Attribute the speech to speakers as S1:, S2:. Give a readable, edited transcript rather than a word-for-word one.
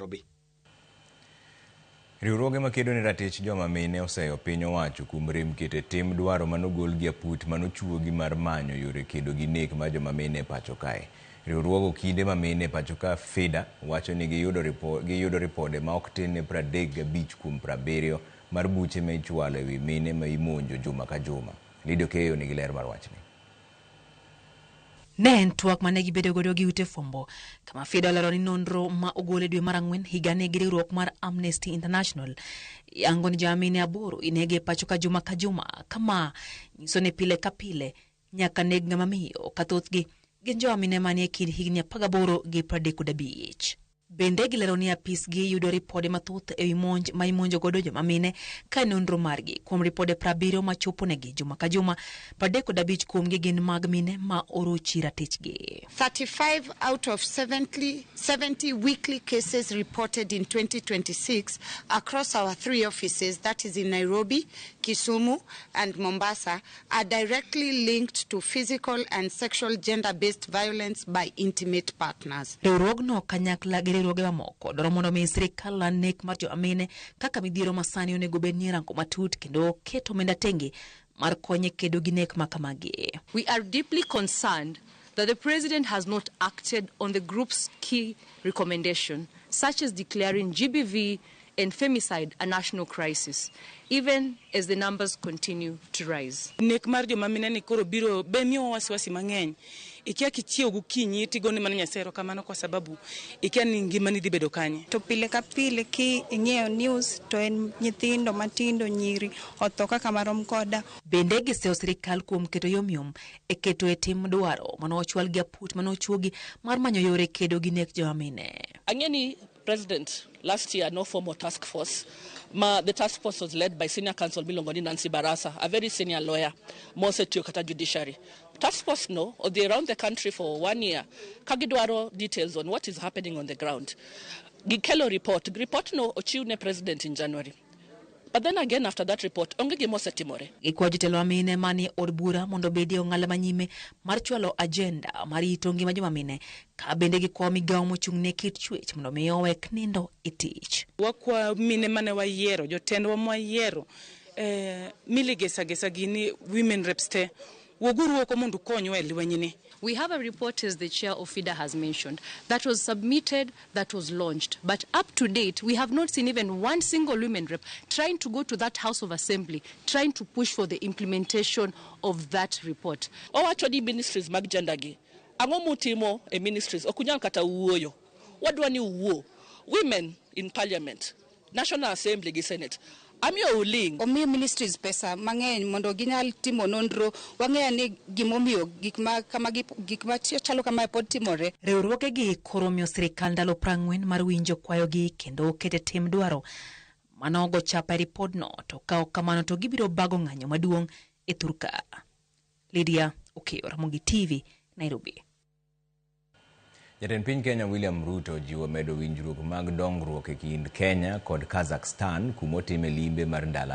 S1: Nairobi.
S2: Riwruoge makedo ne ratich joma mine oseyo piny owacho kuom rem kete tim dwaro manogol gi aput manochuogi mar manyo yore kedo gi nek mar joma mine e pacho kae. Riwruogo kinde ma mine e pacho ka FIDA wacho ni giyudo ripode ma ok tin ne 35 kuom 70 mar buche ma ichwalo ewi mine ma imonjo juma ka juma. Lidio Keyo nigi ler mar wachni.
S3: Ne en twak mane gibedo godo gi ute fombo kama FIDA olero ni nonro ma ogole dwe mar Ang'wen higani gi riwruok mar Amnesty International yango ni joma mine 8 inege pacho ka juma kama nyiso ni pile ka pile nyaka neg ng'ama miyo ka thothgi gin joma mine manie kind higni 18 gi 35. Bende gilero ni apisgi yudo ripode mathoth ewi monj ma imonjo godo joma mine ka nonro margi kuom ripode 70 ma chopo negi juma ka juma. 35 kuomgi gin mag mine ma orochi ratichgi.
S4: 35 out of 70 weekly cases reported in 2026 across our 3 offices, that is in Nairobi, Kisumu and Mombasa, are directly linked to physical and sexual gender-based violence by intimate partners.
S3: Riwruogno kanyakla gi riwruoge mamoko dwaro mondo mi sirikal land nek mar joma mine kaka midhiero masani onego bed ni rango matut kendo keto omenda tenge mar konye kedo gi nek makamagi.
S5: We are deeply concerned that the president has not acted on the group's key recommendation, such as declaring GBV and femicide a national crisis, even as the numbers continue to rise.
S6: Nek mar joma mine ni koro biro be miyo wasiwasi mang'eny. Ikia kichiew gokinyi tigone mana Nyasaye kamano kwa sababu ikia ni ngimani dhi bedo kanye.
S7: To pile ka pile ki ing'eyo news to en nyithindo matindo nyiri otho kaka marom koda.
S3: Bende giseyo sirikal kuom keto yomyom e keto e tim dwaro manochwal gi aput manochuogi mar manyo yore kedo gi nek joma mine.
S8: Ang'eni President, last year, no formal task force. The task force was led by Senior Counsel Bilongoni Nancy Barasa, a very senior lawyer, Mose Tiokata Judiciary. Task force, no, or they around the country for 1 year. Kagidwaro details on what is happening on the ground. Gikelo report no ochiwne President in January. But then again, after that report, onge gimo setimore.
S3: Gikwa jotelo ma mine manie od bura mondo bedie ong'ala manyime mar chwalo agenda mar rito ngima joma mine ka bende gikwa migawo mochung'ne kit chwech mondo mi owek nindo e tich.
S6: Wakwa mine mane wayiero, jotendwa mwayiero, miligesa gini women reps te. Woguru wako mundu konyo e lwenyini.
S5: We have a report, as the chair of FIDA has mentioned, that was submitted, that was launched. But up to date, we have not seen even one single women rep trying to go to that House of Assembly, trying to push for the implementation of that report.
S8: Owacho di ministries mag gender gi. Ang'o mutimo e ministries okunyal kata uoyo. Wadwa ni uwo. Women in parliament, National Assembly gi Senate. Amiyo uling.
S4: Omiyo ministries pesa mang'eny mondo ginyal timo nonro. Wang'eyo ni gimomiyo gik ma chalo kama pod timore.
S3: Riwruoge gi koro miyo sirikal ndalo 40 mar winjo kwayogi kendo kete tim dwaro manogo chapa ripodno to kao kamano to gibiro bago ng'anyo maduong' e Thurka. Lidia Keyo, Ramogi TV, Nairobi.
S2: Jatend piny Kenya William Ruto jiwo medo winjruok mag dongruok e kind Kenya kod Kazakhstan kumotime limbe mar ndala